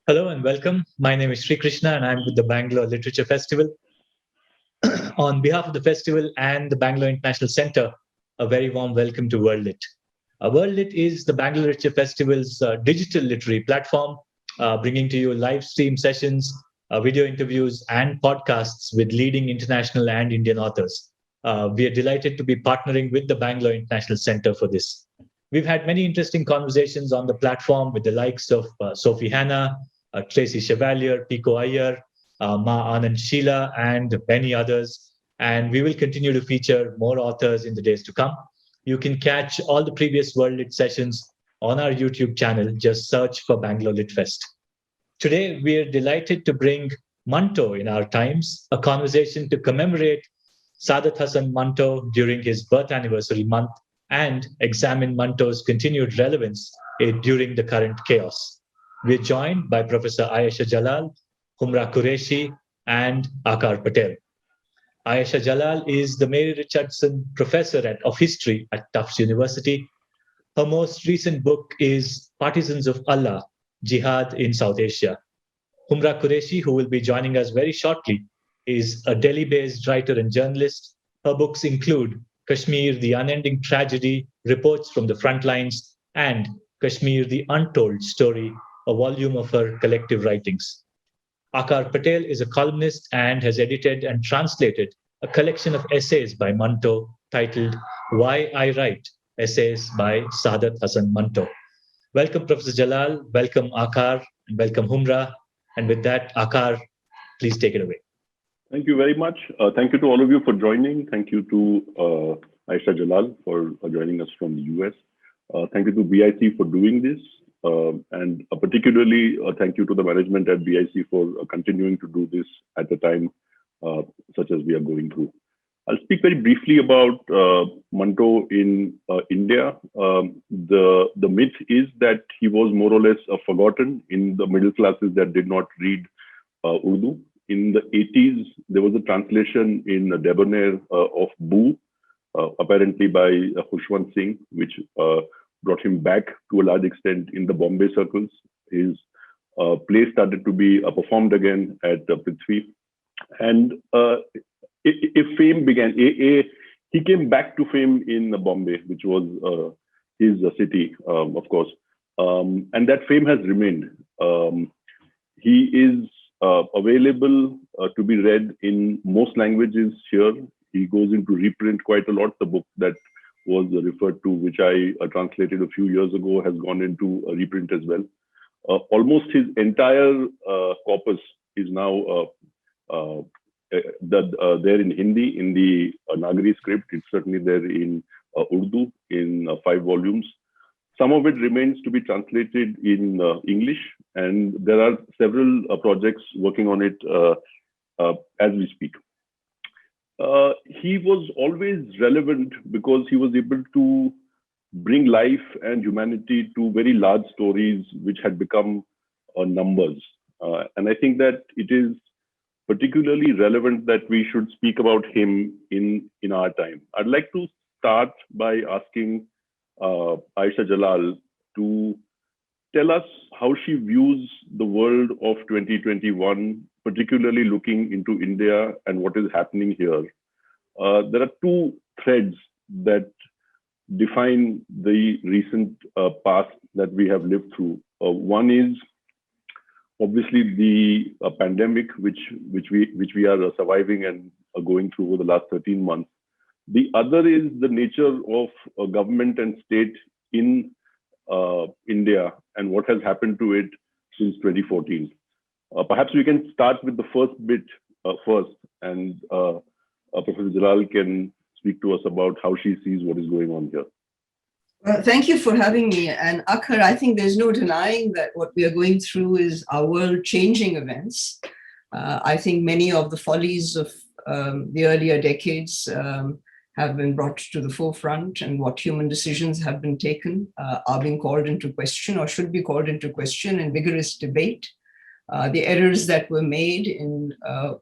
Hello and welcome. My name is Sri Krishna and I'm with the Bangalore Literature Festival. On behalf of the festival and the Bangalore International Center, a very warm welcome to WorldLit. WorldLit is the Bangalore Literature Festival's digital literary platform, bringing to you live stream sessions, video interviews, and podcasts with leading international and Indian authors. We are delighted to be partnering with the Bangalore International Center for this. We've had many interesting conversations on the platform with the likes of Sophie Hanna, Tracy Chevalier, Pico Iyer, Ma Anand Sheila, and many others. And we will continue to feature more authors in the days to come. You can catch all the previous World Lit sessions on our YouTube channel. Just search for Bangalore Lit Fest. Today, we are delighted to bring Manto in our times, a conversation to commemorate Sadat Hasan Manto during his birth anniversary month and examine Manto's continued relevance during the current chaos. We're joined by Professor Ayesha Jalal, Humra Quraishi, and Aakar Patel. Ayesha Jalal is the Mary Richardson Professor of History at Tufts University. Her most recent book is Partisans of Allah, Jihad in South Asia. Humra Qureshi, who will be joining us very shortly, is a Delhi-based writer and journalist. Her books include Kashmir, The Unending Tragedy, Reports from the Front Lines, and Kashmir, The Untold Story, a volume of her collective writings. Aakar Patel is a columnist and has edited and translated a collection of essays by Manto titled Why I Write, Essays by Sadat Hasan Manto. Welcome, Professor Jalal. Welcome, Aakar, and welcome, Humra. And with that, Aakar, please take it away. Thank you very much. Thank you to all of you for joining. Thank you to Ayesha Jalal for joining us from the US. Thank you to BIC for doing this. And particularly thank you to the management at BIC for continuing to do this at a time such as we are going through. I'll speak very briefly about Manto in India. The myth is that he was more or less forgotten in the middle classes that did not read Urdu. In the 80s, there was a translation in Debonair of Boo, apparently by Khushwant Singh, which brought him back to a large extent in the Bombay circles. His play started to be performed again at Prithvi. And a fame began. He came back to fame in Bombay, which was his city, of course. And that fame has remained. He is available to be read in most languages here. He goes into reprint quite a lot. The book that was referred to, which I translated a few years ago, has gone into a reprint as well. Almost his entire corpus is now there in Hindi, in the Nagari script. It's certainly there in Urdu in 5 volumes. Some of it remains to be translated in English, and there are several projects working on it as we speak. He was always relevant because he was able to bring life and humanity to very large stories which had become numbers. And I think that it is particularly relevant that we should speak about him in our time. I'd like to start by asking Ayesha Jalal to tell us how she views the world of 2021, particularly looking into India and what is happening here. There are 2 threads that define the recent past that we have lived through. One is obviously the pandemic, which we are surviving and are going through over the last 13 months. The other is the nature of government and state in India and what has happened to it since 2014. Perhaps we can start with the first bit first, and Professor Jalal can speak to us about how she sees what is going on here. Well, thank you for having me. And Aakar, I think there's no denying that what we are going through is our world-changing events. I think many of the follies of the earlier decades have been brought to the forefront, and what human decisions have been taken are being called into question or should be called into question in vigorous debate. The errors that were made in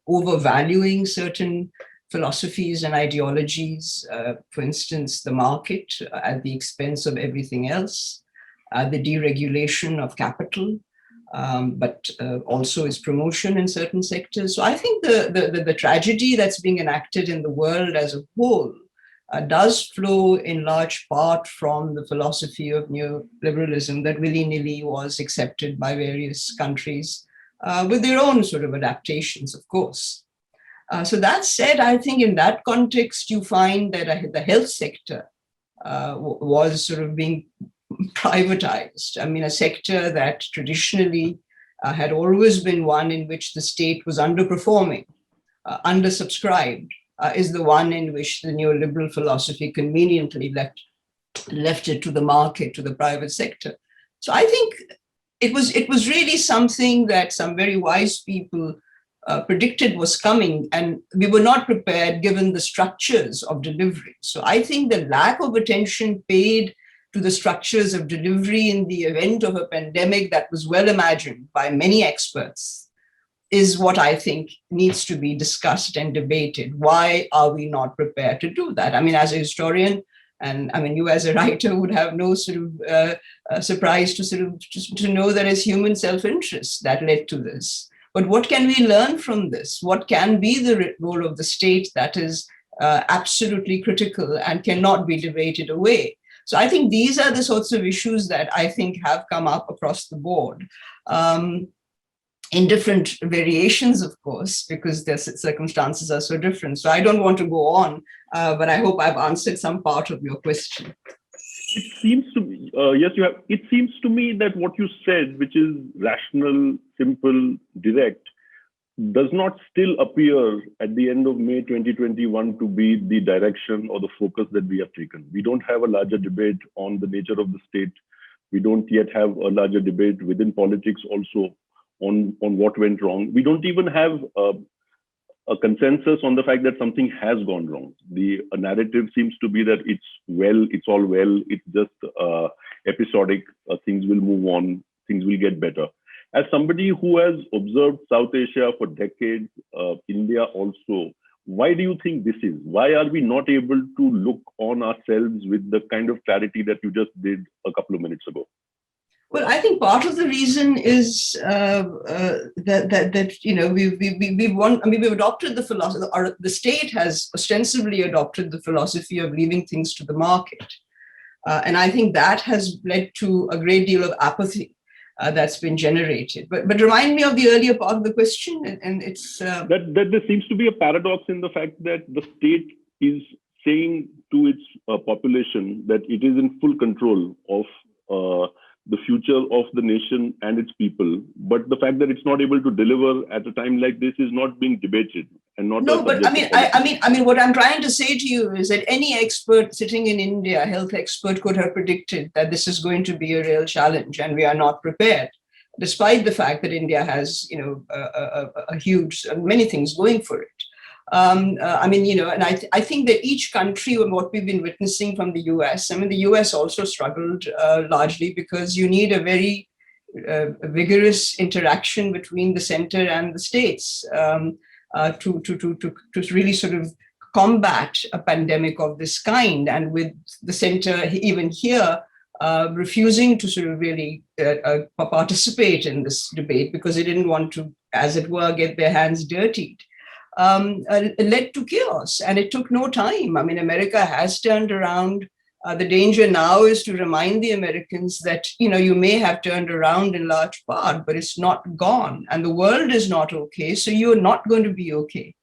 overvaluing certain philosophies and ideologies, for instance, the market at the expense of everything else, the deregulation of capital, but also its promotion in certain sectors. So I think the tragedy that's being enacted in the world as a whole does flow in large part from the philosophy of neoliberalism that willy-nilly was accepted by various countries with their own sort of adaptations, of course. So that said, I think in that context, you find that the health sector was sort of being privatized. I mean, a sector that traditionally had always been one in which the state was underperforming, undersubscribed, is the one in which the neoliberal philosophy conveniently left it to the market, to the private sector. So I think it was really something that some very wise people predicted was coming, and we were not prepared given the structures of delivery. So I think the lack of attention paid to the structures of delivery in the event of a pandemic that was well imagined by many experts is what I think needs to be discussed and debated. Why are we not prepared to do that? I mean, as a historian, and I mean, you as a writer would have no sort of surprise to sort of to know that it's human self-interest that led to this. But what can we learn from this? What can be the role of the state that is absolutely critical and cannot be debated away? So I think these are the sorts of issues that I think have come up across the board. In different variations, of course, because their circumstances are so different. So I don't want to go on, but I hope I've answered some part of your question. It seems to me, yes, you have. It seems to me that what you said, which is rational, simple, direct, does not still appear at the end of May 2021 to be the direction or the focus that we have taken. We don't have a larger debate on the nature of the state. We don't yet have a larger debate within politics also on what went wrong. We don't even have a consensus on the fact that something has gone wrong. The narrative seems to be that it's all well, it's just episodic, things will move on, things will get better. As somebody who has observed South Asia for decades, India also, why do you think this is? Why are we not able to look on ourselves with the kind of clarity that you just did a couple of minutes ago? Well, I think part of the reason is that you know we've adopted the philosophy, or the state has ostensibly adopted the philosophy of leaving things to the market, and I think that has led to a great deal of apathy that's been generated. But remind me of the earlier part of the question, and it's that there seems to be a paradox in the fact that the state is saying to its population that it is in full control of the future of the nation and its people, but the fact that it's not able to deliver at a time like this is not being debated and not. No, but I mean, what I'm trying to say to you is that any expert sitting in India, a health expert, could have predicted that this is going to be a real challenge, and we are not prepared, despite the fact that India has, you know, a huge many things going for it. I mean, you know, and I think that each country, and what we've been witnessing from the US, I mean, the US also struggled largely because you need a very vigorous interaction between the center and the states to really sort of combat a pandemic of this kind. And with the center, even here, refusing to sort of really participate in this debate because they didn't want to, as it were, get their hands dirtied. Led to chaos, and it took no time. I mean, America has turned around. The danger now is to remind the Americans that, you know, you may have turned around in large part, but it's not gone, and the world is not okay, so you're not going to be okay.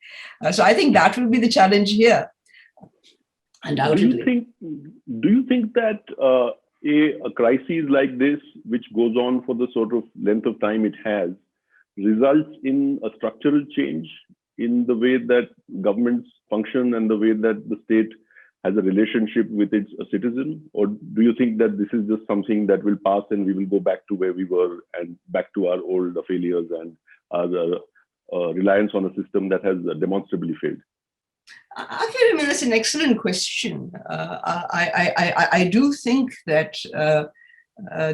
So I think that will be the challenge here, undoubtedly. Do you think that a crisis like this, which goes on for the sort of length of time it has, results in a structural change in the way that governments function and the way that the state has a relationship with its citizen? Or do you think that this is just something that will pass and we will go back to where we were and back to our old failures and our reliance on a system that has demonstrably failed? I mean, that's an excellent question. I do think that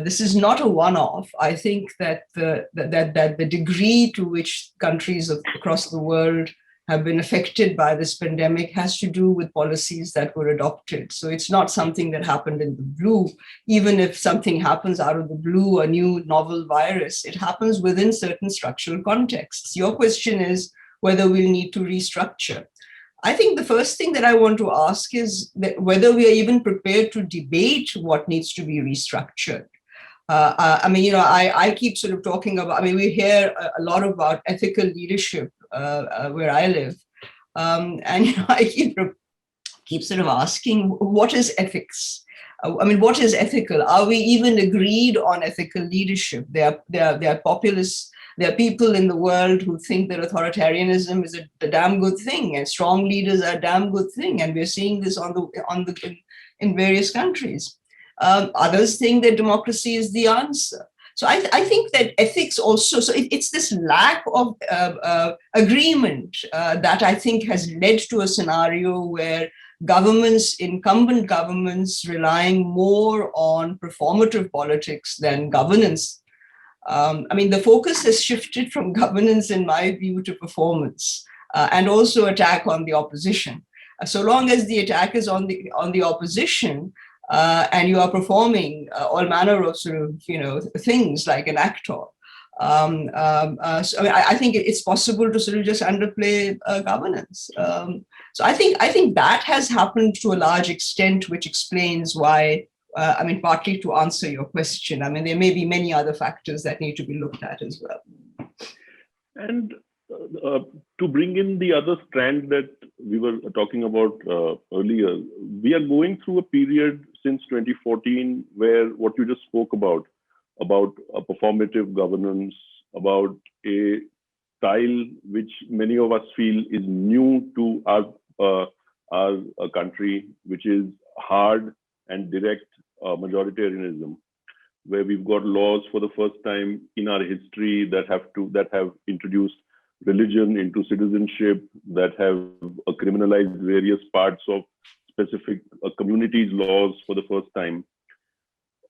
this is not a one-off. I think that the degree to which countries across the world have been affected by this pandemic has to do with policies that were adopted. So it's not something that happened in the blue. Even if something happens out of the blue, a new novel virus, it happens within certain structural contexts. Your question is whether we'll need to restructure. I think the first thing that I want to ask is that whether we are even prepared to debate what needs to be restructured. I mean, I keep sort of talking about, I mean, we hear a lot about ethical leadership where I live. And I keep sort of asking, what is ethics? I mean, what is ethical? Are we even agreed on ethical leadership? There are populists, there are people in the world who think that authoritarianism is a damn good thing, and strong leaders are a damn good thing. And we're seeing this in various countries. Others think that democracy is the answer. So I think that ethics also, so it's this lack of agreement that I think has led to a scenario where incumbent governments relying more on performative politics than governance. I mean, the focus has shifted from governance, in my view, to performance and also attack on the opposition. So long as the attack is on the opposition, and you are performing all manner of sort of, things like an actor. So I think it's possible to sort of just underplay governance. So I think that has happened to a large extent, which explains why, I mean, partly to answer your question. I mean, there may be many other factors that need to be looked at as well. And to bring in the other strand that we were talking about earlier, we are going through a period since 2014 where what you just spoke about a performative governance, about a style which many of us feel is new to our country, which is hard and direct majoritarianism, where we've got laws for the first time in our history that have introduced religion into citizenship, that have criminalized various parts of specific communities' laws for the first time.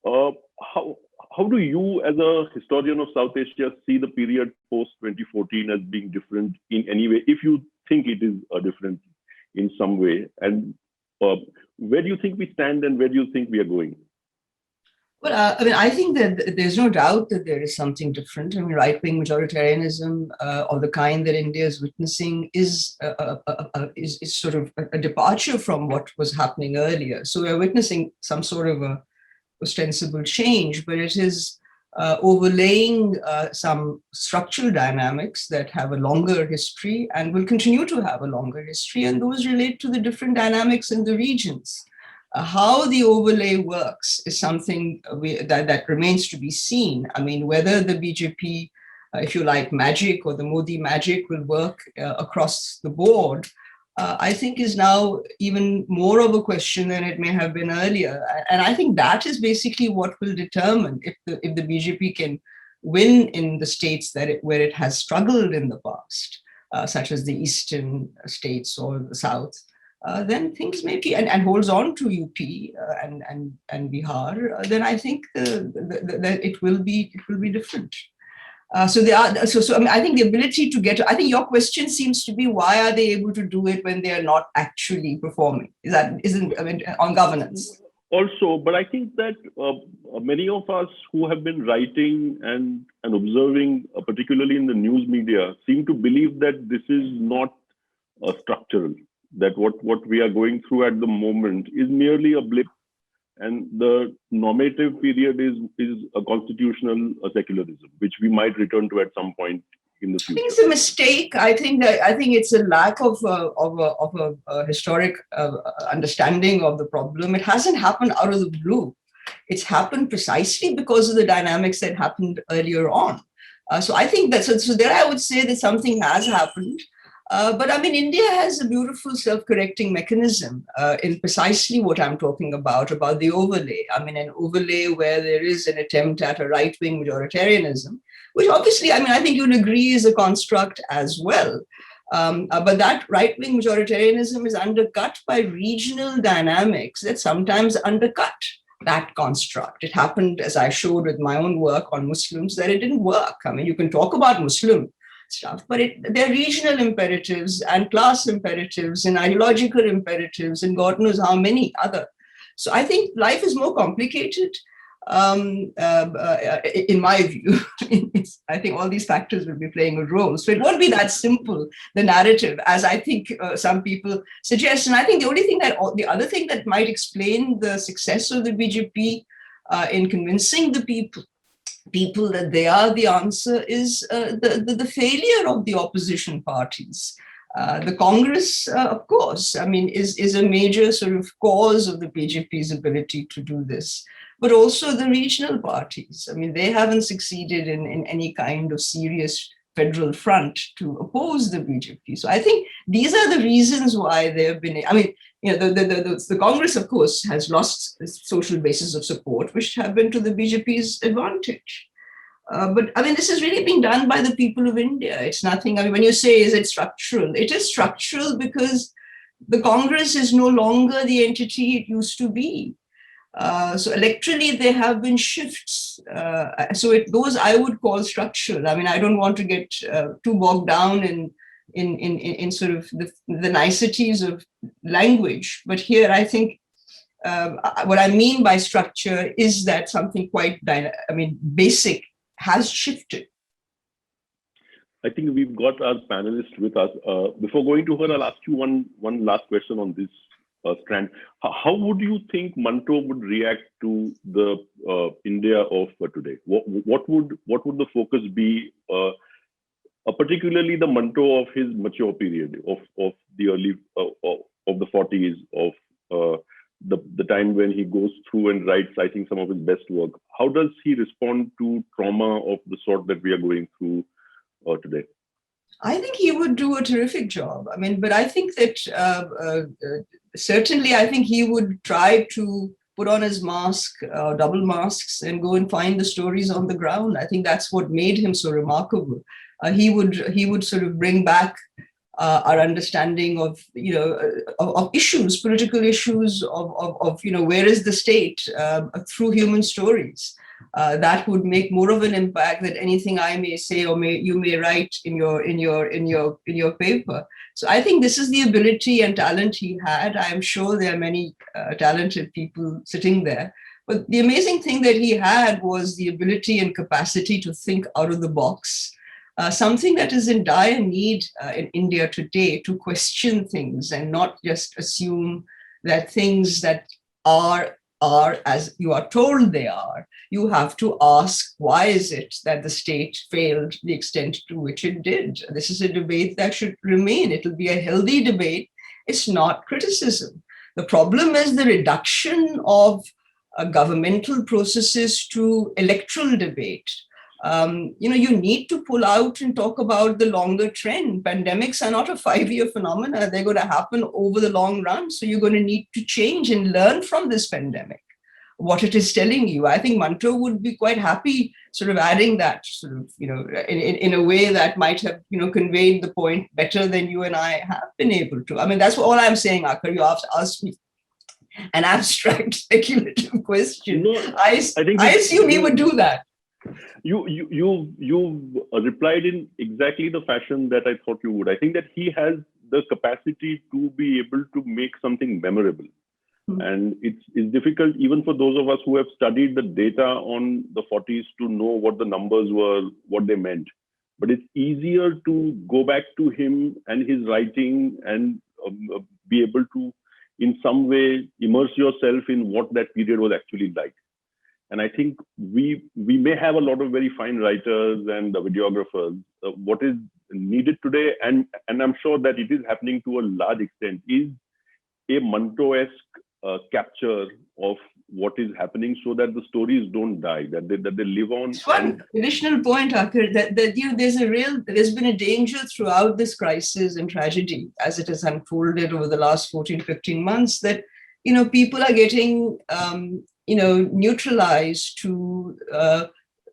How do you, as a historian of South Asia, see the period post 2014 as being different in any way, if you think it is different in some way? And where do you think we stand and where do you think we are going? Well, I mean, I think that there's no doubt that there is something different. I mean, right-wing majoritarianism of the kind that India is witnessing is sort of a departure from what was happening earlier. So we're witnessing some sort of a ostensible change, but it is overlaying some structural dynamics that have a longer history and will continue to have a longer history, and those relate to the different dynamics in the regions. How the overlay works is something that remains to be seen. I mean, whether the BJP, if you like, magic or the Modi magic will work across the board, I think is now even more of a question than it may have been earlier. And I think that is basically what will determine if the BJP can win in the states where it has struggled in the past, such as the eastern states or the south. Then things may be, and holds on to UP and Bihar, then I think that it will be different. So I mean, I think the ability to I think your question seems to be, why are they able to do it when they are not actually performing? I mean, on governance? Also, but I think that many of us who have been writing and observing, particularly in the news media, seem to believe that this is not structural. That what we are going through at the moment is merely a blip, and the normative period is a constitutional secularism, which we might return to at some point in the future. I think it's a mistake. I think it's a lack of a historic understanding of the problem. It hasn't happened out of the blue. It's happened precisely because of the dynamics that happened earlier on. So I think that so there I would say that something has happened. But I mean, India has a beautiful self-correcting mechanism in precisely what I'm talking about the overlay. I mean, an overlay where there is an attempt at a right-wing majoritarianism, which obviously, I mean, I think you'll agree is a construct as well. But that right-wing majoritarianism is undercut by regional dynamics that sometimes undercut that construct. It happened, as I showed with my own work on Muslims, that it didn't work. I mean, you can talk about Muslim stuff, but there are regional imperatives and class imperatives and ideological imperatives and God knows how many other. So I think life is more complicated. In my view, I think all these factors will be playing a role. So it won't be that simple, the narrative, as I think some people suggest. And I think the other thing that might explain the success of the BJP in convincing the people that they are the answer is the failure of the opposition parties. The Congress, of course, I mean, is a major sort of cause of the BJP's ability to do this, but also the regional parties. I mean, they haven't succeeded in any kind of serious federal front to oppose the BJP. So I think these are the reasons why they have been, I mean, you know, the Congress, of course, has lost its social basis of support, which have been to the BJP's advantage. But I mean, this is really being done by the people of India. It's nothing, I mean, when you say, is it structural? It is structural because the Congress is no longer the entity it used to be. So electorally, there have been shifts. Those I would call structural. I mean, I don't want to get too bogged down in sort of the niceties of language. But here, I think what I mean by structure is that something quite, basic has shifted. I think we've got our panelist with us. Before going to her, I'll ask you one last question on this strand. How would you think Manto would react to the India of today? What would the focus be, particularly the Manto of his mature period, of the early of the 40s, of the time when he goes through and writes, I think, some of his best work? How does he respond to trauma of the sort that we are going through today? I think he would do a terrific job. I mean, but I think that certainly, I think he would try to put on his mask, double masks, and go and find the stories on the ground. I think that's what made him so remarkable. He would sort of bring back our understanding of, you know, of issues, political issues, of you know, where is the state through human stories. That would make more of an impact than anything I may say or you may write in your paper. So I think this is the ability and talent he had. I am sure there are many talented people sitting there. But the amazing thing that he had was the ability and capacity to think out of the box. Something that is in dire need in India today, to question things and not just assume that things that are as you are told they are. You have to ask, why is it that the state failed the extent to which it did? This is a debate that should remain. It'll be a healthy debate. It's not criticism. The problem is the reduction of governmental processes to electoral debate. You know, you need to pull out and talk about the longer trend. Pandemics are not a 5-year phenomena. They're going to happen over the long run. So you're going to need to change and learn from this pandemic, what it is telling you. I think Manto would be quite happy sort of adding that sort of, you know, in a way that might have, you know, conveyed the point better than you and I have been able to. I mean, that's all I'm saying, Aakar. You asked me an abstract, speculative question. No, I assume he would do that. You replied in exactly the fashion that I thought you would. I think that he has the capacity to be able to make something memorable. And it's difficult even for those of us who have studied the data on the 40s to know what the numbers were, what they meant. But it's easier to go back to him and his writing and be able to, in some way, immerse yourself in what that period was actually like. And I think we may have a lot of very fine writers and videographers. What is needed today, and I'm sure that it is happening to a large extent, is a Manto-esque capture of what is happening, so that the stories don't die, that they live on. One additional point, Aakar, that you know, there's been a danger throughout this crisis and tragedy as it has unfolded over the last 14, 15 months, that, you know, people are getting you know, neutralized to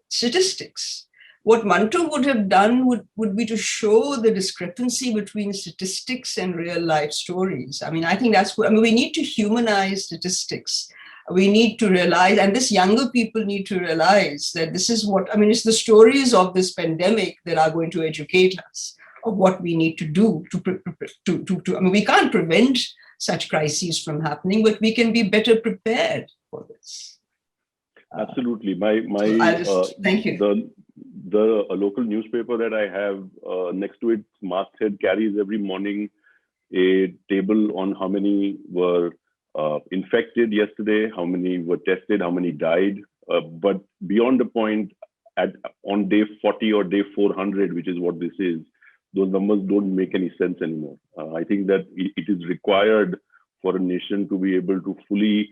statistics. What Manto would have done would be to show the discrepancy between statistics and real life stories. I mean, I think that's what, I mean, we need to humanize statistics. We need to realize, and this younger people need to realize that this is what, I mean, it's the stories of this pandemic that are going to educate us of what we need to do I mean, we can't prevent such crises from happening, but we can be better prepared for this. Absolutely. Thank you. The local newspaper that I have next to its masthead carries every morning a table on how many were infected yesterday, how many were tested, how many died. But beyond the point, on day 40 or day 400, which is what this is, those numbers don't make any sense anymore. I think that it is required for a nation to be able to fully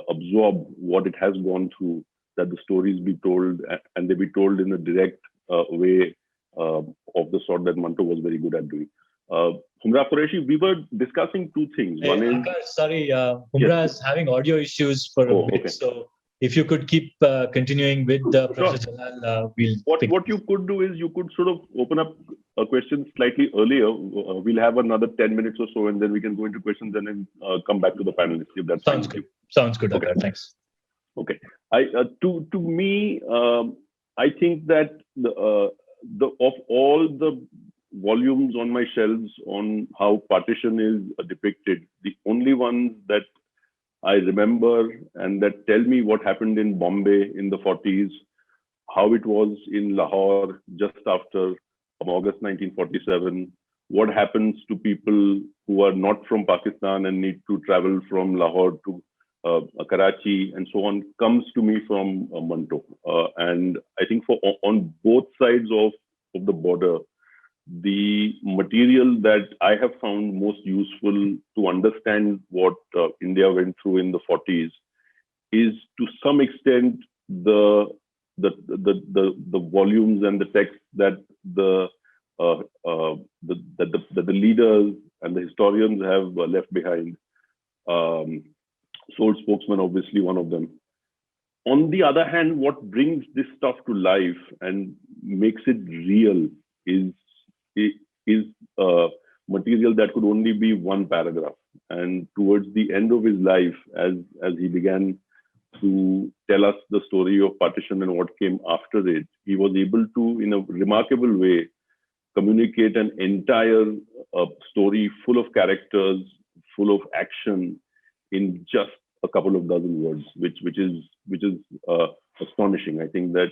absorb what it has gone through, that the stories be told, and they be told in a direct way of the sort that Manto was very good at doing. Humra, Quraishi, we were discussing two things. One is... Aakar, sorry, Humra is having audio issues for a bit, so if you could keep continuing with Professor Jalal, we'll... What you could do is you could sort of open up a question slightly earlier. We'll have another 10 minutes or so, and then we can go into questions and then come back to the panelists, if that sounds good. Sounds good, Aakar. Thanks. Okay. To me, I think that of all the volumes on my shelves on how partition is depicted, the only ones that I remember and that tell me what happened in Bombay in the 40s, how it was in Lahore just after August 1947, what happens to people who are not from Pakistan and need to travel from Lahore to Karachi and so on, comes to me from Manto. And I think on both sides of the border, the material that I have found most useful to understand what India went through in the 40s is to some extent the volumes and the texts that the leaders and the historians have left behind. Sole Spokesman, obviously one of them. On the other hand, what brings this stuff to life and makes it real is material that could only be one paragraph. And towards the end of his life, as he began to tell us the story of partition and what came after it, he was able to, in a remarkable way, communicate an entire story full of characters, full of action, in just a couple of dozen words, which is astonishing. I think that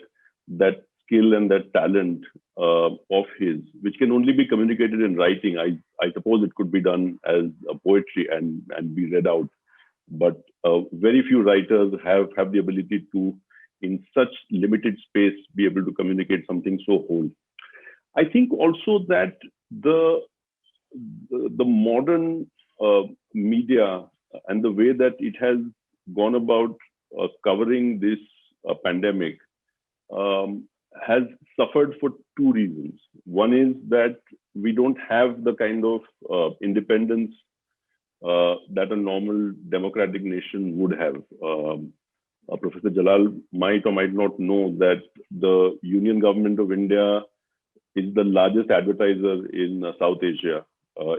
skill and that talent of his, which can only be communicated in writing. I suppose it could be done as a poetry and be read out, but very few writers have the ability to, in such limited space, be able to communicate something so whole. I think also that the modern media and the way that it has gone about covering this pandemic has suffered for two reasons. One is that we don't have the kind of independence that a normal democratic nation would have. Professor Jalal might or might not know that the Union Government of India is the largest advertiser in South Asia.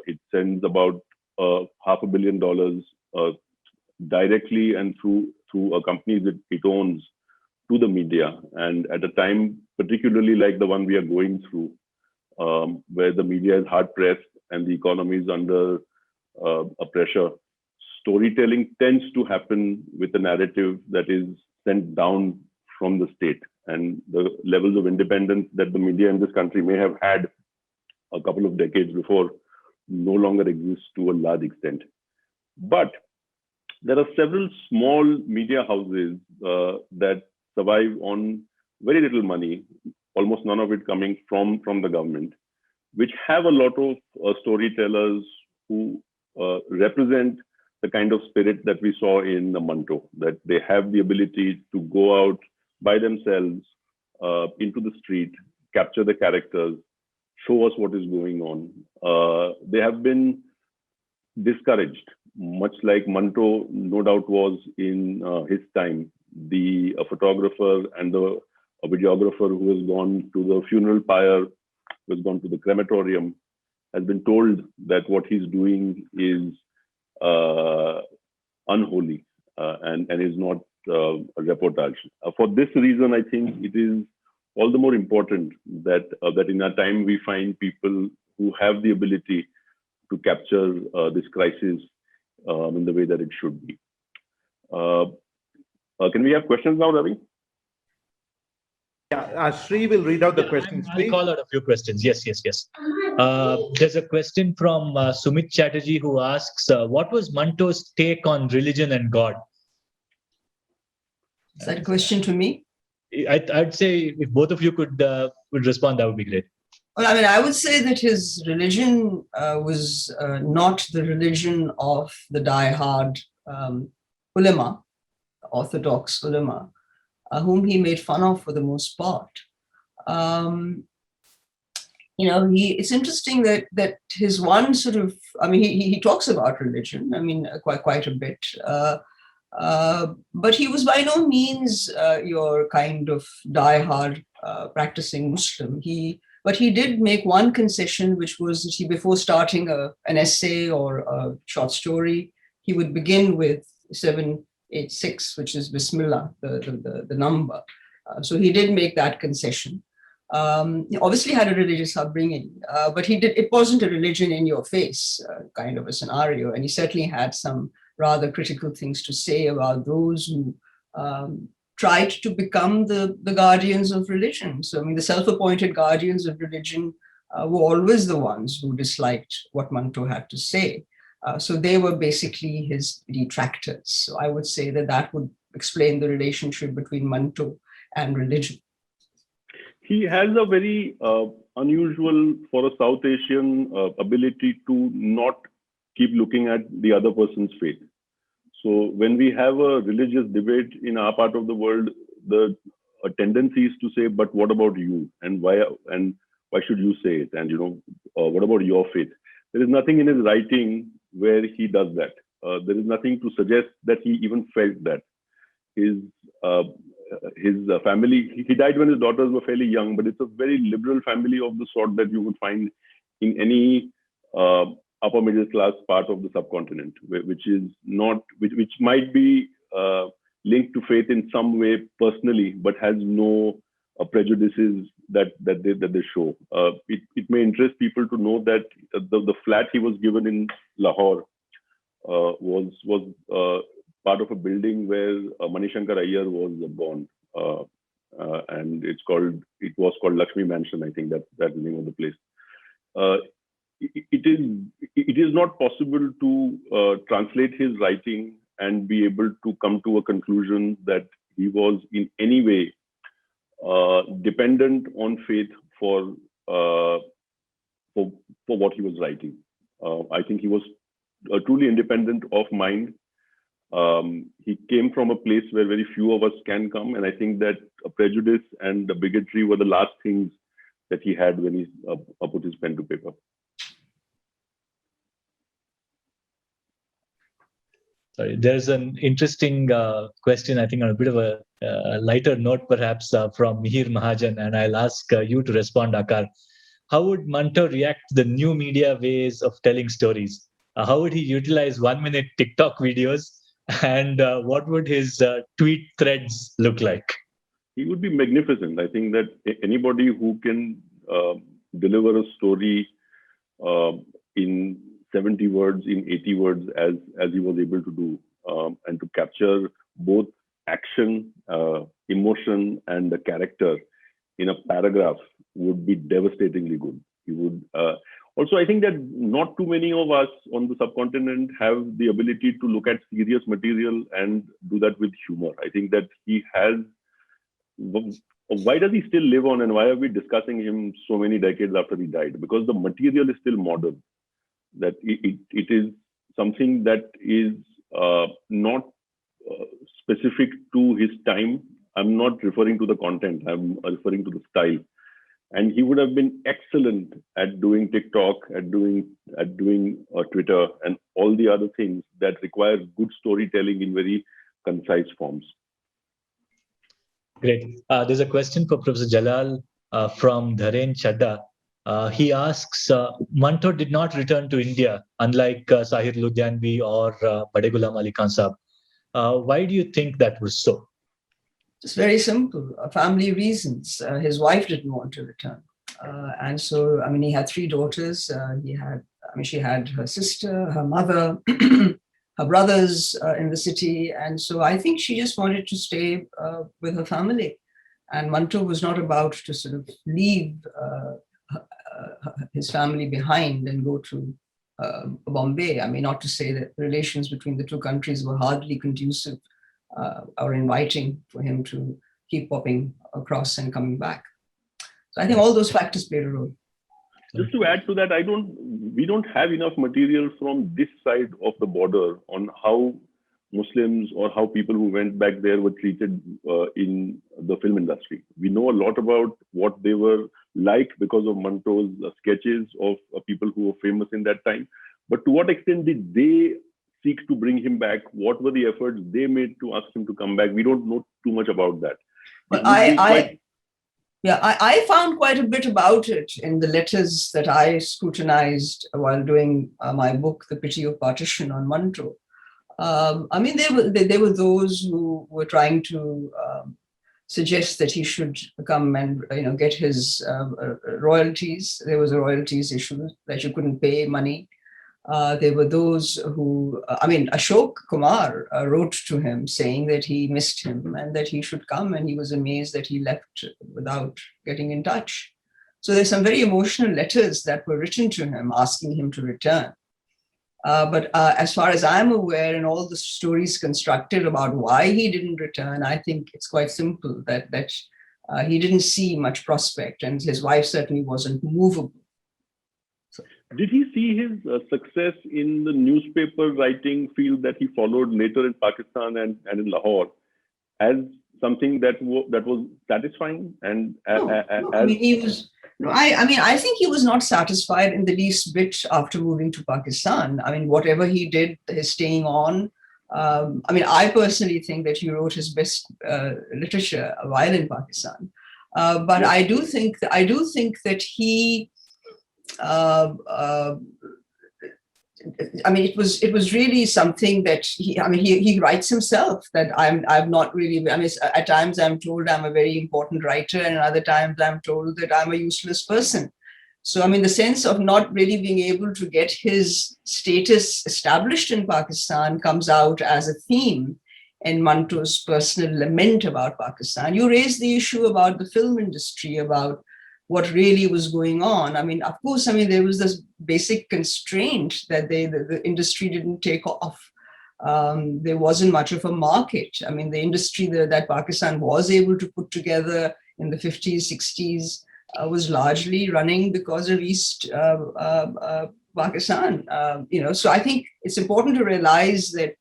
It sends about $500 million directly and through a company that it owns to the media. And at a time, particularly like the one we are going through, where the media is hard pressed and the economy is under a pressure, storytelling tends to happen with a narrative that is sent down from the state. And the levels of independence that the media in this country may have had a couple of decades before no longer exists to a large extent. But there are several small media houses that survive on very little money, almost none of it coming from the government, which have a lot of storytellers who represent the kind of spirit that we saw in the Manto, that they have the ability to go out by themselves into the street, capture the characters, show us what is going on. They have been discouraged, much like Manto no doubt was in his time. The photographer and the videographer who has gone to the funeral pyre, who has gone to the crematorium, has been told that what he's doing is unholy. and is not a reportage. For this reason, I think it is all the more important that that in our time we find people who have the ability to capture this crisis in the way that it should be. Can we have questions now, Ravi? Yeah, Sri will read out the questions. I'll call out a few questions. Yes. There's a question from Sumit Chatterjee who asks, what was Manto's take on religion and God? Is that a question to me? I'd say if both of you could respond, that would be great. Well, I mean, I would say that his religion was not the religion of the die-hard ulama, orthodox ulama, whom he made fun of for the most part. It's interesting that his one sort of, I mean, he talks about religion, I mean, quite a bit, but he was by no means your kind of die-hard practicing Muslim. But he did make one concession, which was that before starting an essay or a short story, he would begin with 786, which is Bismillah, the number. So he did make that concession. He obviously had a religious upbringing, but it wasn't a religion in your face kind of a scenario. And he certainly had some rather critical things to say about those who tried to become the guardians of religion. So, I mean, the self-appointed guardians of religion were always the ones who disliked what Manto had to say. So they were basically his detractors. So I would say that would explain the relationship between Manto and religion. He has a very unusual, for a South Asian, ability to not keep looking at the other person's faith. So when we have a religious debate in our part of the world, the tendency is to say, but what about you? And why should you say it? And, what about your faith? There is nothing in his writing where he does that. There is nothing to suggest that he even felt that. His family, he died when his daughters were fairly young, but it's a very liberal family of the sort that you would find in any upper middle class part of the subcontinent, which might be linked to faith in some way personally, but has no prejudices that they show. It may interest people to know that the flat he was given in Lahore was part of a building where Manishankar Iyer was born, and it was called Lakshmi Mansion. I think that's the name of the place. It is not possible to translate his writing and be able to come to a conclusion that he was in any way dependent on faith for what he was writing. I think he was truly independent of mind. He came from a place where very few of us can come, and I think that prejudice and bigotry were the last things that he had when he put his pen to paper. Sorry, there's an interesting question, I think, on a bit of a lighter note, perhaps, from Mihir Mahajan, and I'll ask you to respond, Aakar. How would Manto react to the new media ways of telling stories? How would he utilize 1-minute TikTok videos? And what would his tweet threads look like? He would be magnificent. I think that anybody who can deliver a story in 70 words, in 80 words, as he was able to do, and to capture both action, emotion, and the character in a paragraph would be devastatingly good. He would. Also, I think that not too many of us on the subcontinent have the ability to look at serious material and do that with humor. I think that he has. Why does he still live on, and why are we discussing him so many decades after he died? Because the material is still modern. That it is something that is not specific to his time. I'm not referring to the content. I'm referring to the style. And he would have been excellent at doing TikTok, at doing Twitter, and all the other things that require good storytelling in very concise forms. Great. There's a question for Professor Jalal from Dharen Chadda. He asks, Manto did not return to India, unlike Sahir Ludhianvi or Bade Ghulam Ali Khan Sahab. Why do you think that was so? It's very simple, family reasons. His wife didn't want to return. And so, I mean, he had three daughters. She had her sister, her mother, her brothers in the city. And so I think she just wanted to stay with her family. And Manto was not about to sort of leave his family behind and go to Bombay. I mean, not to say that relations between the two countries were hardly conducive or inviting for him to keep popping across and coming back. So I think all those factors played a role. Just to add to that, we don't have enough material from this side of the border on how Muslims or how people who went back there were treated in the film industry. We know a lot about what they were like because of Manto's sketches of people who were famous in that time. But to what extent did they seek to bring him back? What were the efforts they made to ask him to come back? We don't know too much about that. But I found quite a bit about it in the letters that I scrutinized while doing my book, The Pity of Partition on Manto. I mean, there were those who were trying to suggest that he should come and get his royalties. There was a royalties issue that you couldn't pay money. There were those who, Ashok Kumar wrote to him saying that he missed him and that he should come, and he was amazed that he left without getting in touch. So there's some very emotional letters that were written to him asking him to return. But as far as I'm aware, and all the stories constructed about why he didn't return, I think it's quite simple that he didn't see much prospect, and his wife certainly wasn't movable. Did he see his success in the newspaper writing field that he followed later in Pakistan and in Lahore as something that was satisfying? And I think he was not satisfied in the least bit after moving to Pakistan. I mean, whatever he did, his staying on. I personally think that he wrote his best literature while in Pakistan. But I do think that he. It was really something that he writes himself that I'm not really. At times I'm told I'm a very important writer, and other times I'm told that I'm a useless person. So the sense of not really being able to get his status established in Pakistan comes out as a theme in Manto's personal lament about Pakistan. You raise the issue about the film industry, about what really was going on. Of course, there was this basic constraint that the industry didn't take off. There wasn't much of a market. The industry that Pakistan was able to put together in the 50s, 60s was largely running because of East Pakistan. So I think it's important to realize that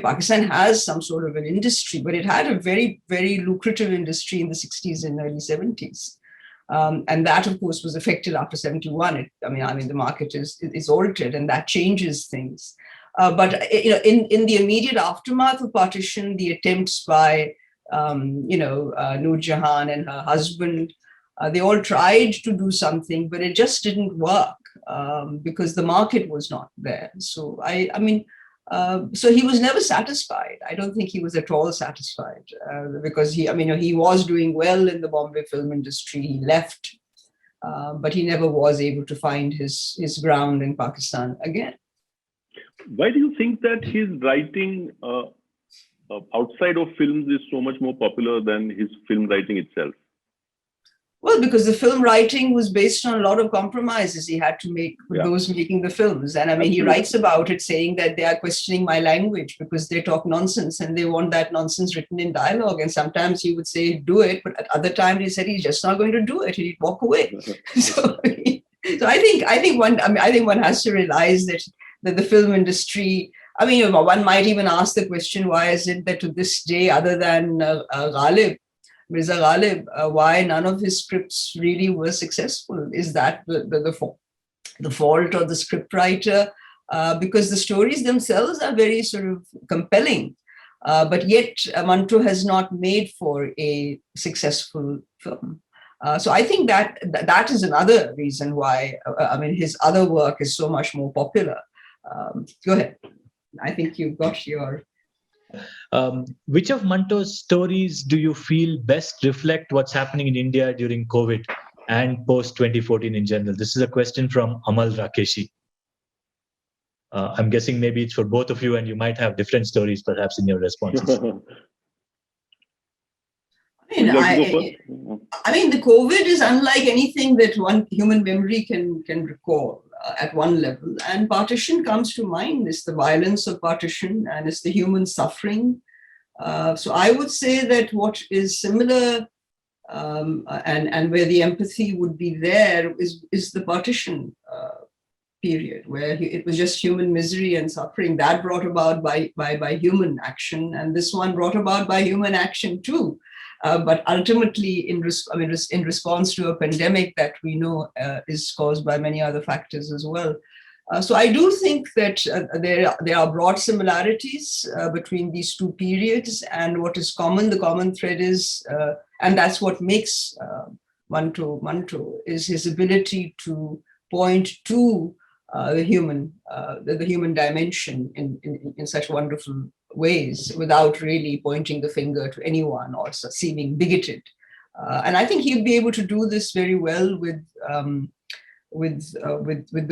Pakistan has some sort of an industry, but it had a very, very lucrative industry in the 60s and early 70s. And that, of course, was affected after 71. The market is altered, and that changes things. But in the immediate aftermath of partition, the attempts by Noor Jahan and her husband, they all tried to do something, but it just didn't work because the market was not there. So so he was never satisfied. I don't think he was at all satisfied because he was doing well in the Bombay film industry. He left, but he never was able to find his ground in Pakistan again. Why do you think that his writing outside of films is so much more popular than his film writing itself? Well, because the film writing was based on a lot of compromises he had to make with those making the films. And he writes about it saying that they are questioning my language because they talk nonsense and they want that nonsense written in dialogue. And sometimes he would say, do it. But at other times he said he's just not going to do it. He'd walk away. So I think one has to realize that the film industry, one might even ask the question, why is it that to this day, other than Mirza Ghalib, why none of his scripts really were successful? Is that the fault of the scriptwriter? Because the stories themselves are very sort of compelling, but yet Manto has not made for a successful film. So I think that is another reason why his other work is so much more popular. Go ahead. I think you've got your. Which of Manto's stories do you feel best reflect what's happening in India during COVID and post 2014 in general? This is a question from Amal Rakeshi. I'm guessing maybe it's for both of you, and you might have different stories perhaps in your responses. I mean, the COVID is unlike anything that one human memory can recall at one level. And Partition comes to mind. It's the violence of Partition, and it's the human suffering. So I would say that what is similar and where the empathy would be there is the Partition period, where it was just human misery and suffering that brought about by human action, and this one brought about by human action too. But ultimately, in response to a pandemic that we know is caused by many other factors as well. So I do think that there are broad similarities between these two periods, and what is common, the common thread is, and that's what makes Manto, is his ability to point to the human dimension in such wonderful ways without really pointing the finger to anyone or seeming bigoted. And I think he'll be able to do this very well with the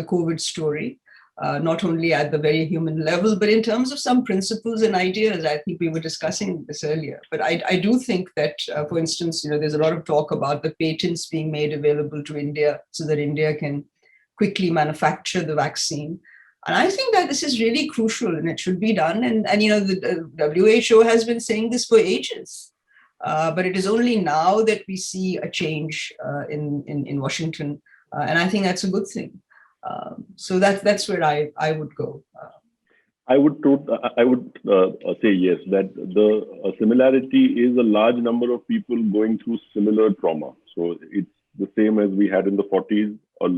COVID story, not only at the very human level, but in terms of some principles and ideas. I think we were discussing this earlier, but I do think that, for instance, there's a lot of talk about the patents being made available to India so that India can quickly manufacture the vaccine. And I think that this is really crucial and it should be done. And the WHO has been saying this for ages. But it is only now that we see a change in Washington. And I think that's a good thing. So that's where I would go. I would say yes, that the similarity is a large number of people going through similar trauma. So it's the same as we had in the 40s, or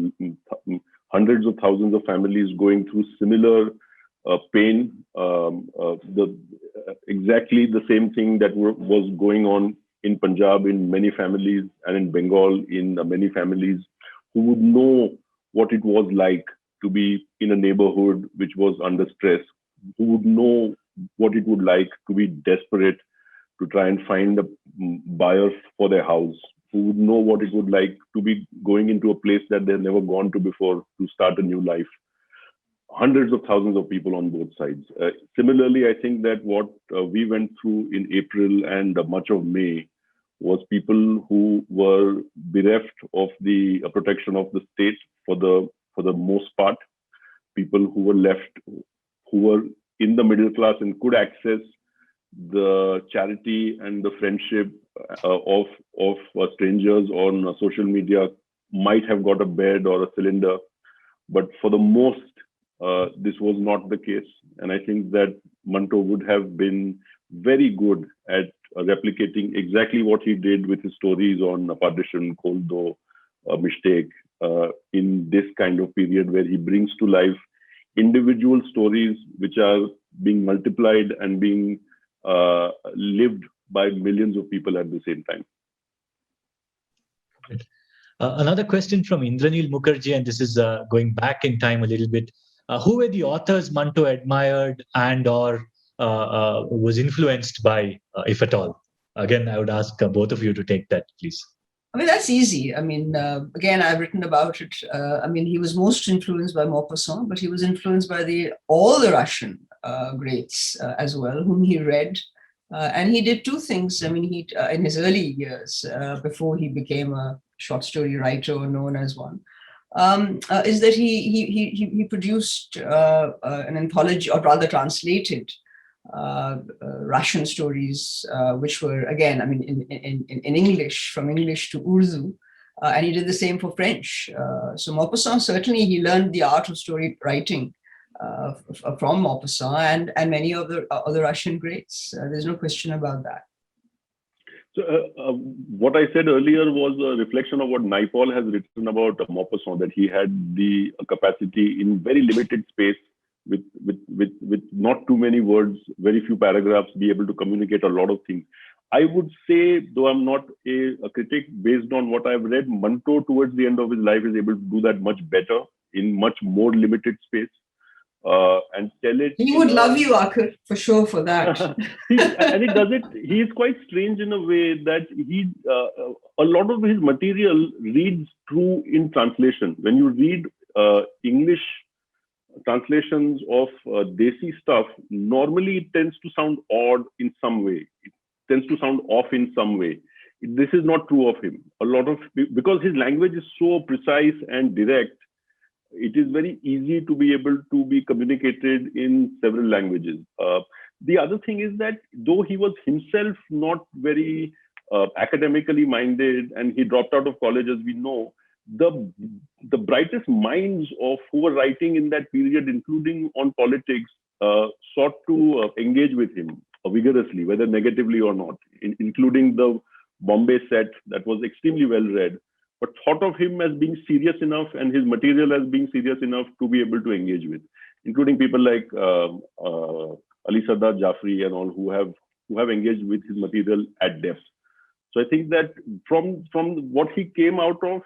hundreds of thousands of families going through similar pain. Exactly the same thing that was going on in Punjab in many families, and in Bengal in many families, who would know what it was like to be in a neighborhood which was under stress, who would know what it would like to be desperate to try and find a buyer for their house, who would know what it would like to be going into a place that they've never gone to before to start a new life. Hundreds of thousands of people on both sides. Similarly, I think that what we went through in April and much of May was people who were bereft of the protection of the state for the most part, people who were left, who were in the middle class and could access the charity and the friendship of strangers on social media, might have got a bed or a cylinder, but for the most, this was not the case. And I think that Manto would have been very good at replicating exactly what he did with his stories on Partition, Koldo, Mistake, in this kind of period where he brings to life individual stories which are being multiplied and being lived by millions of people at the same time. Another question from Indranil Mukherjee, and this is going back in time a little bit. Who were the authors Manto admired and or was influenced by, if at all? Again, I would ask both of you to take that, please. I mean, that's easy. I mean, again, I've written about it. I mean, he was most influenced by Maupassant, but he was influenced by all the Russian greats as well, whom he read. And he did two things. I mean, he in his early years, before he became a short story writer or known as one, is that he produced an anthology, or rather translated Russian stories, which were, again, I mean, in English, from English to Urdu, and he did the same for French. So Maupassant, certainly he learned the art of story writing from Maupassant and many of the other Russian greats. There's no question about that. So what I said earlier was a reflection of what Naipaul has written about Maupassant, that he had the capacity in very limited space with not too many words, very few paragraphs, be able to communicate a lot of things. I would say, though I'm not a critic, based on what I've read, Manto towards the end of his life is able to do that much better in much more limited space. and tell it. He would love you, Aakar, for sure, for that. And he does it. He is quite strange in a way that a lot of his material reads true in translation. When you read English translations of Desi stuff, normally it tends to sound odd in some way. It tends to sound off in some way. This is not true of him. Because his language is so precise and direct, it is very easy to be able to be communicated in several languages. The other thing is that though he was himself not very academically minded and he dropped out of college, as we know, the brightest minds of who were writing in that period, including on politics, sought to engage with him vigorously, whether negatively or not, including the Bombay set that was extremely well read, but thought of him as being serious enough and his material as being serious enough to be able to engage with, including people like Ali Sardar Jafri and all who have engaged with his material at depth. So I think that from what he came out of,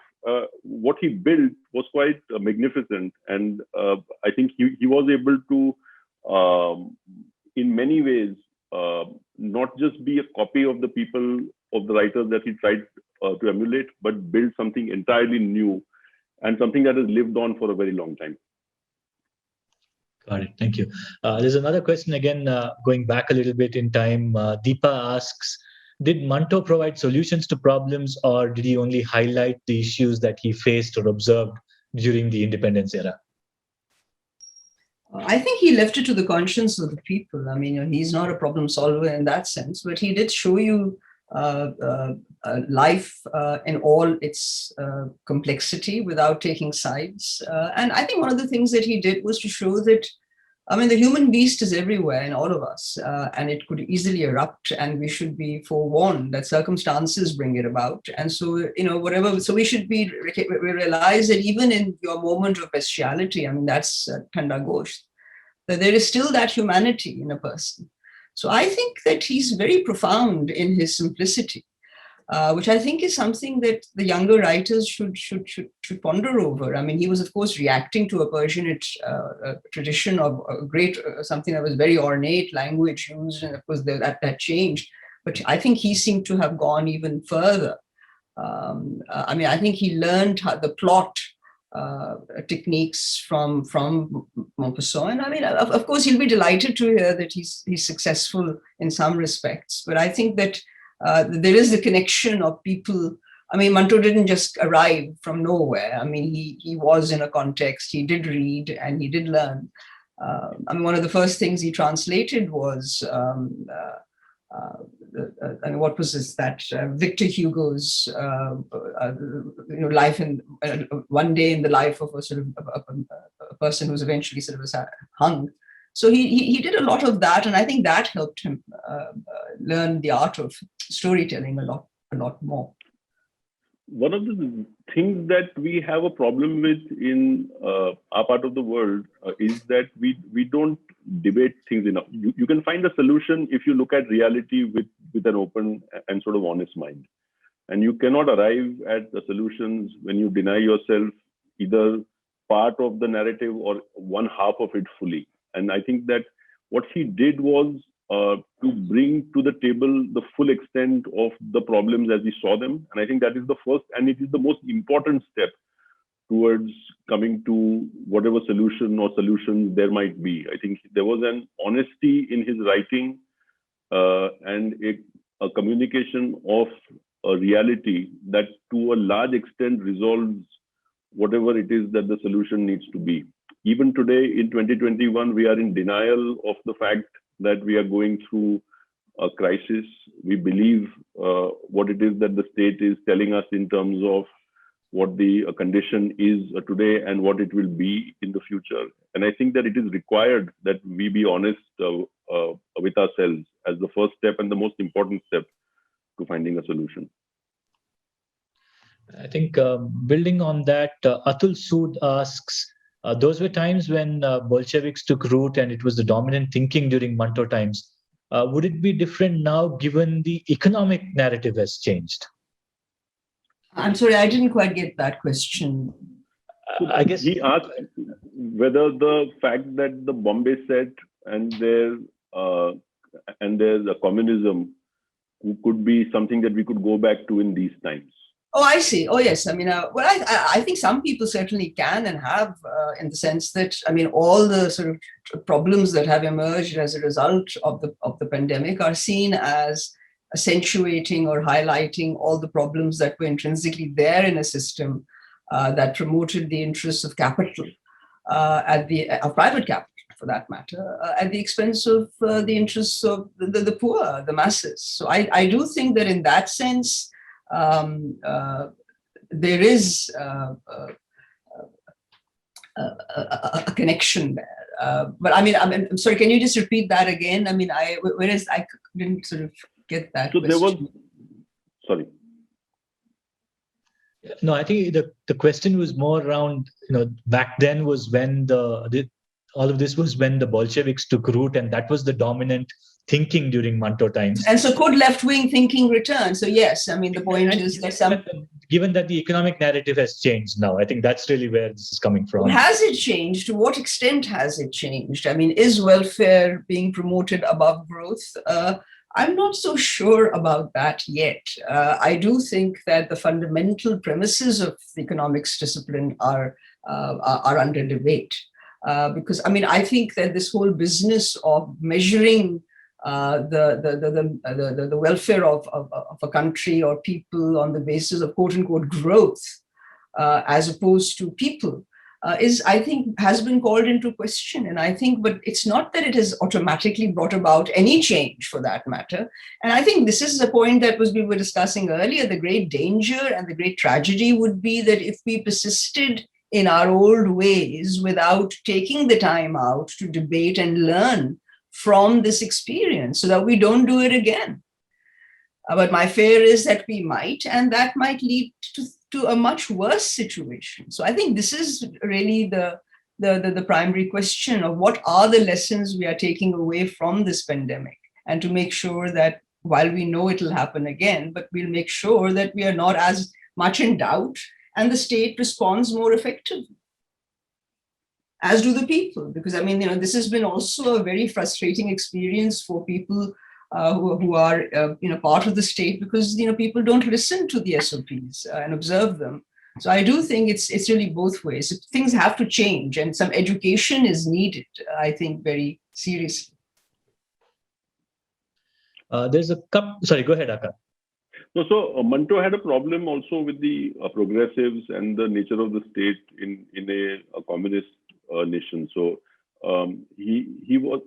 what he built was quite magnificent, and I think he was able to, in many ways, not just be a copy of the people, of the writers that he tried to emulate, but build something entirely new and something that has lived on for a very long time. Got it. Thank you. There's another question again, going back a little bit in time. Deepa asks, did Manto provide solutions to problems, or did he only highlight the issues that he faced or observed during the independence era? I think he left it to the conscience of the people. I mean, he's not a problem solver in that sense, but he did show you life in all its complexity without taking sides. And I think one of the things that he did was to show that, I mean, the human beast is everywhere in all of us, and it could easily erupt, and we should be forewarned that circumstances bring it about. And so, whatever, so we should we realize that even in your moment of bestiality, I mean, that's Thanda Gosht, that there is still that humanity in a person. So I think that he's very profound in his simplicity, which I think is something that the younger writers should ponder over. I mean, he was, of course, reacting to a Persian tradition of a great, something that was very ornate language used, and of course that changed. But I think he seemed to have gone even further. I mean, I think he learned the plot techniques from Maupassant. And I mean, of course, he'll be delighted to hear that he's successful in some respects. But I think that there is a connection of people. I mean, Manto didn't just arrive from nowhere. I mean, he was in a context. He did read and he did learn. I mean, one of the first things he translated was and what was this? That Victor Hugo's life in one day in the life of a sort of a person who's eventually sort of hung. So he did a lot of that, and I think that helped him learn the art of storytelling a lot more. One of the things that we have a problem with in our part of the world is that we don't debate things enough. You can find a solution if you look at reality with an open and sort of honest mind. And you cannot arrive at the solutions when you deny yourself either part of the narrative or one half of it fully. And I think that what he did was to bring to the table the full extent of the problems as we saw them. And I think that is the first, and it is the most important step towards coming to whatever solution or solutions there might be. I think there was an honesty in his writing and a communication of a reality that to a large extent resolves whatever it is that the solution needs to be. Even today in 2021, we are in denial of the fact that we are going through a crisis. We believe what it is that the state is telling us in terms of what the condition is today and what it will be in the future. And I think that it is required that we be honest with ourselves as the first step and the most important step to finding a solution. I think building on that, Atul Sood asks, those were times when Bolsheviks took root and it was the dominant thinking during Manto times. Would it be different now given the economic narrative has changed? I'm sorry, I didn't quite get that question. I guess he asked whether the fact that the Bombay set and their communism could be something that we could go back to in these times. Oh, I see. Oh, yes. I mean, well, I think some people certainly can and have, in the sense that, I mean, all the sort of problems that have emerged as a result of the pandemic are seen as accentuating or highlighting all the problems that were intrinsically there in a system that promoted the interests of capital, of private capital, for that matter, at the expense of the interests of the poor, the masses. So I do think that in that sense, there is a connection there. But I mean, I'm sorry, can you just repeat that again? I mean, I didn't sort of get that So question. there was, sorry. No, I think the question was more around, back then was when all of this was when the Bolsheviks took root, and that was the dominant thinking during Manto times. And so could left-wing thinking return? So yes, I mean, the point is that given that the economic narrative has changed now, I think that's really where this is coming from. Has it changed? To what extent has it changed? I mean, is welfare being promoted above growth? I'm not so sure about that yet. I do think that the fundamental premises of the economics discipline are under debate. Because, I mean, I think that this whole business of measuring the welfare of a country or people on the basis of quote unquote growth, as opposed to people, I think has been called into question. And I think, but it's not that it has automatically brought about any change for that matter. And I think this is the point that we were discussing earlier. The great danger and the great tragedy would be that if we persisted in our old ways without taking the time out to debate and learn from this experience so that we don't do it again. But my fear is that we might, and that might lead to a much worse situation. So I think this is really the primary question of what are the lessons we are taking away from this pandemic, and to make sure that while we know it'll happen again, but we'll make sure that we are not as much in doubt and the state responds more effectively, as do the people. Because I mean, this has been also a very frustrating experience for people who are part of the state, because people don't listen to the SOPs and observe them. So I do think it's really both ways. Things have to change, and some education is needed, I think, very seriously. There's a couple. Sorry, go ahead, Aakar. No, so Manto had a problem also with the progressives and the nature of the state in a communist nation. So he was,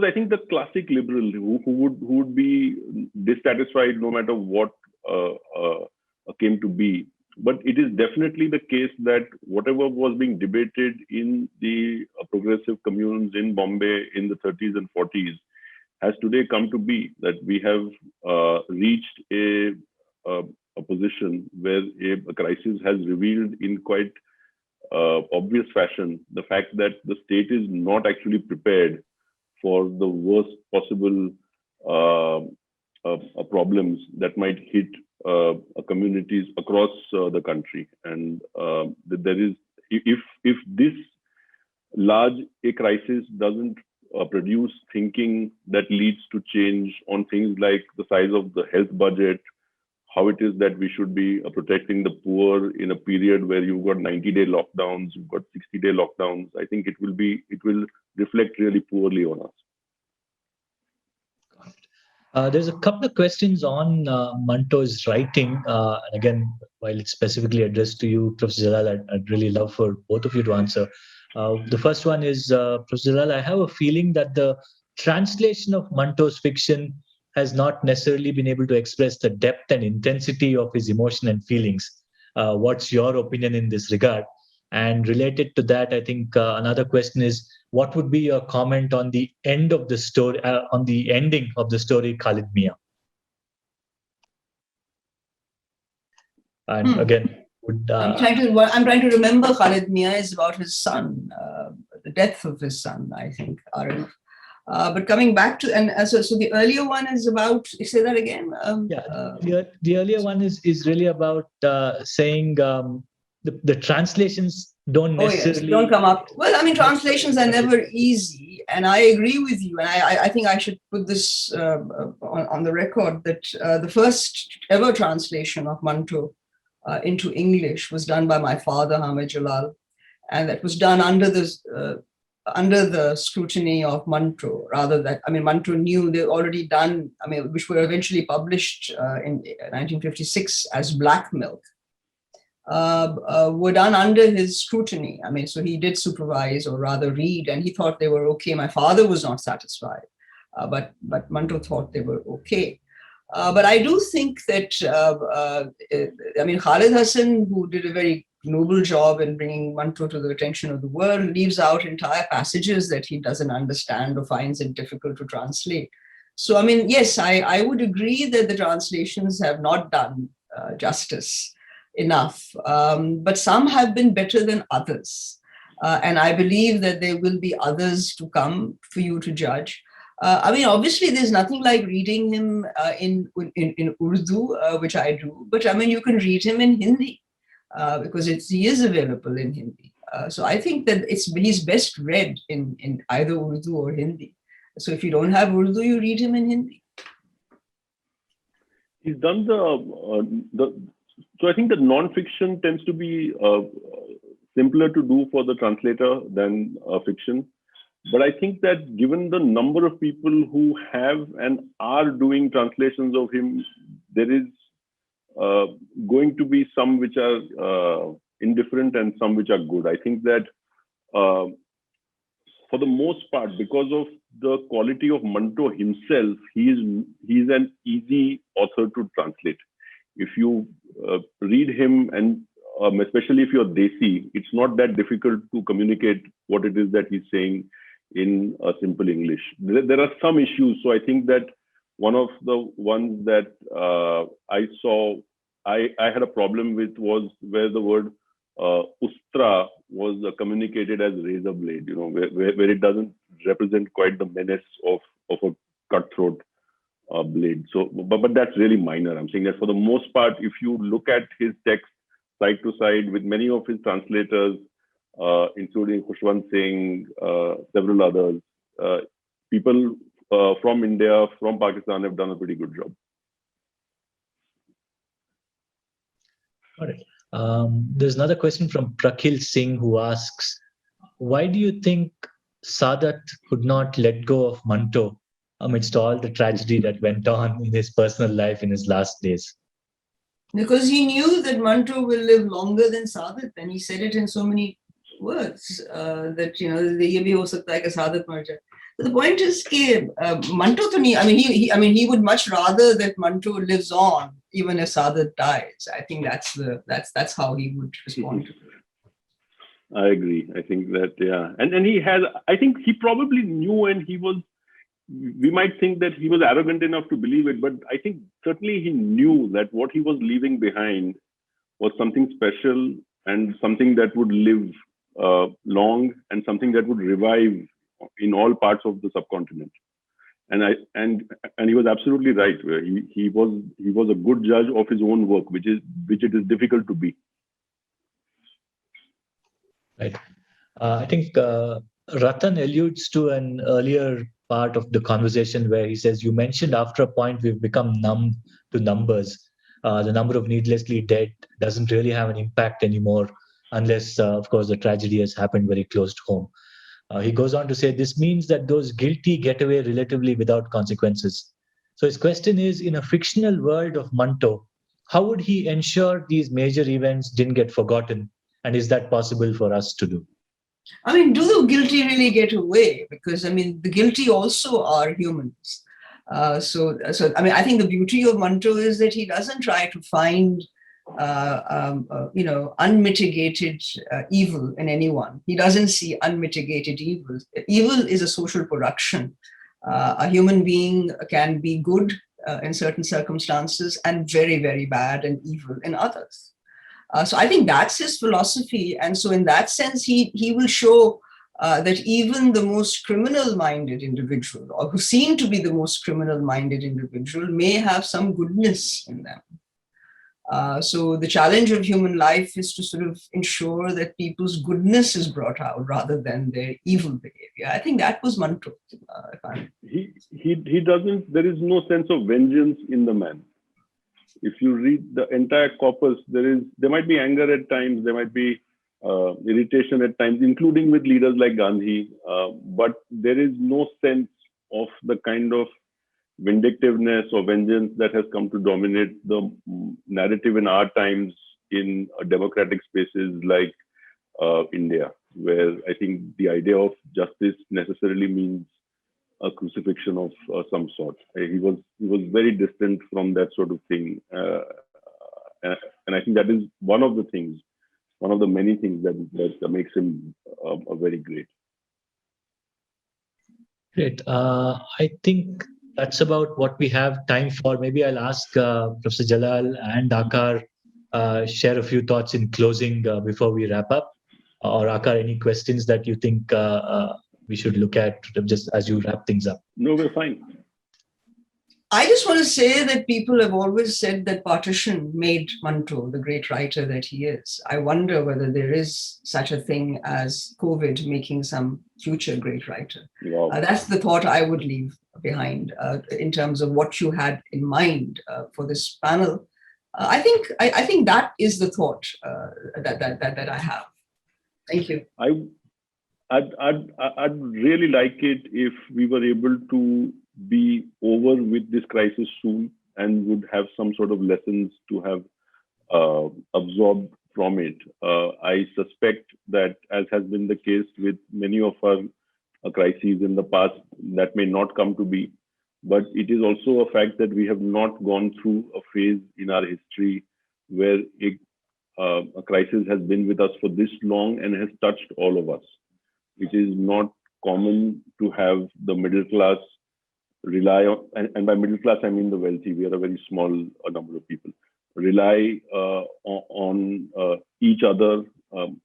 I think, the classic liberal who would be dissatisfied no matter what came to be. But it is definitely the case that whatever was being debated in the progressive communes in Bombay in the 30s and 40s has today come to be, that we have reached a position where a crisis has revealed in quite obvious fashion the fact that the state is not actually prepared for the worst possible problems that might hit communities across the country. And there is, if this large a crisis doesn't produce thinking that leads to change on things like the size of the health budget, how it is that we should be protecting the poor in a period where you've got 90-day lockdowns, you've got 60-day lockdowns, I think it will reflect really poorly on us. There's a couple of questions on Manto's writing. And again, while it's specifically addressed to you, Professor Jalal, I'd really love for both of you to answer. The first one is, Professor Jalal, I have a feeling that the translation of Manto's fiction has not necessarily been able to express the depth and intensity of his emotion and feelings. What's your opinion in this regard? And related to that, I think another question is, what would be your comment on the end of the story, on the ending of the story, Khalid Mia? And again, I'm trying to remember. Khalid Mia is about his son, the death of his son, I think, Arif. But coming back to, and so the earlier one is about, say that again? The earlier one is really about saying the translations don't Oh yes, necessarily don't come up. Well, I mean, translations are never easy, and I agree with you. And I think I should put this on the record that the first ever translation of Manto into English was done by my father, Ayesha Jalal, and that was done under the scrutiny of Manto. Rather that, I mean, Manto knew they'd already done, I mean, which were eventually published in 1956 as Black Milk. Were done under his scrutiny. I mean, so he did supervise or rather read, and he thought they were okay. My father was not satisfied, but Manto thought they were okay. But I do think that, I mean, Khalid Hassan, who did a very noble job in bringing Manto to the attention of the world, leaves out entire passages that he doesn't understand or finds it difficult to translate. So, I mean, yes, I would agree that the translations have not done justice enough, but some have been better than others. And I believe that there will be others to come for you to judge. I mean, obviously, there's nothing like reading him in Urdu, which I do, but I mean, you can read him in Hindi because he is available in Hindi. So I think that he's best read in either Urdu or Hindi. So if you don't have Urdu, you read him in Hindi. He's done so I think the non-fiction tends to be simpler to do for the translator than fiction. But I think that given the number of people who have and are doing translations of him, there is going to be some which are indifferent and some which are good. I think that for the most part, because of the quality of Manto himself, he's an easy author to translate. If you read him, and especially if you're Desi, it's not that difficult to communicate what it is that he's saying in a simple English. There are some issues. So I think that one of the ones that I saw, I had a problem with was where the word ustra was communicated as razor blade, you know, where it doesn't represent quite the menace of a cutthroat blade. So, but that's really minor. I'm saying that for the most part, if you look at his text side to side with many of his translators, including Khushwant Singh, several others, people from India, from Pakistan have done a pretty good job. Got it. There's another question from Prakhil Singh who asks, why do you think Sadat could not let go of Manto amidst all the tragedy that went on in his personal life in his last days? Because he knew that Manto will live longer than Sadat, and he said it in so many words that, you know, ye bhi ho sakta hai ki Sadat mar jaye. But the point is that Manto to nahi, I mean, he would much rather that Manto lives on even if Sadat dies. I think that's how he would respond to it. I agree. I think that, yeah. And he has, I think he probably knew, and he was, we might think that he was arrogant enough to believe it, but I think certainly he knew that what he was leaving behind was something special and something that would live long and something that would revive in all parts of the subcontinent. And he was absolutely right. He was a good judge of his own work, which it is difficult to be. Right. I think Ratan alludes to an earlier part of the conversation where he says, you mentioned after a point we've become numb to numbers. The number of needlessly dead doesn't really have an impact anymore unless, of course, the tragedy has happened very close to home. He goes on to say, this means that those guilty get away relatively without consequences. So his question is, in a fictional world of Manto, how would he ensure these major events didn't get forgotten? And is that possible for us to do? I mean, do the guilty really get away? Because, I mean, the guilty also are humans. So I mean, I think the beauty of Manto is that he doesn't try to find, you know, unmitigated evil in anyone. He doesn't see unmitigated evil. Evil is a social production. A human being can be good in certain circumstances and very, very bad and evil in others. So I think that's his philosophy. And so in that sense, he will show that even the most criminal-minded individual, or who seem to be the most criminal-minded individual, may have some goodness in them. So the challenge of human life is to sort of ensure that people's goodness is brought out rather than their evil behavior. I think that was Manto. He doesn't, there is no sense of vengeance in the man. If you read the entire corpus, there might be anger at times, there might be irritation at times, including with leaders like Gandhi, but there is no sense of the kind of vindictiveness or vengeance that has come to dominate the narrative in our times in democratic spaces like India, where I think the idea of justice necessarily means a crucifixion of some sort. He was very distant from that sort of thing, and I think that is one of the many things that makes him a very great. Great. I think that's about what we have time for. Maybe I'll ask Professor Jalal and Aakar share a few thoughts in closing before we wrap up. Or Aakar, any questions that you think we should look at just as you wrap things up? No, we're fine. I just want to say that people have always said that Partition made Manto the great writer that he is. I wonder whether there is such a thing as COVID making some future great writer. Wow. That's the thought I would leave behind in terms of what you had in mind for this panel. I think that is the thought that I have. Thank you. I'd really like it if we were able to be over with this crisis soon and would have some sort of lessons to have absorbed from it. I suspect that, as has been the case with many of our crises in the past, that may not come to be. But it is also a fact that we have not gone through a phase in our history where a crisis has been with us for this long and has touched all of us. It is not common to have the middle class rely on, and by middle class I mean the wealthy. We are a very small number of people. Rely on each other,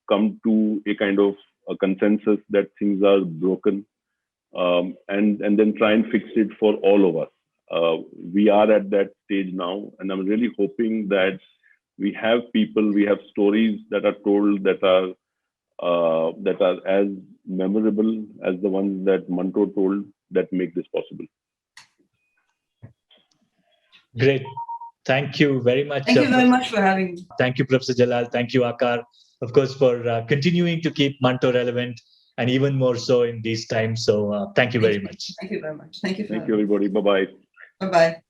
come to a kind of a consensus that things are broken, and then try and fix it for all of us. We are at that stage now, and I'm really hoping that we have people, we have stories that are told that are as memorable as the ones that Manto told that make this possible. Great. Thank you very much. Thank you very much for having me. Thank you, Professor Jalal. Thank you, Aakar, of course, for continuing to keep Manto relevant and even more so in these times. So thank you very much. Thank you very much. Thank you. Thank you, everybody. Bye-bye. Bye-bye.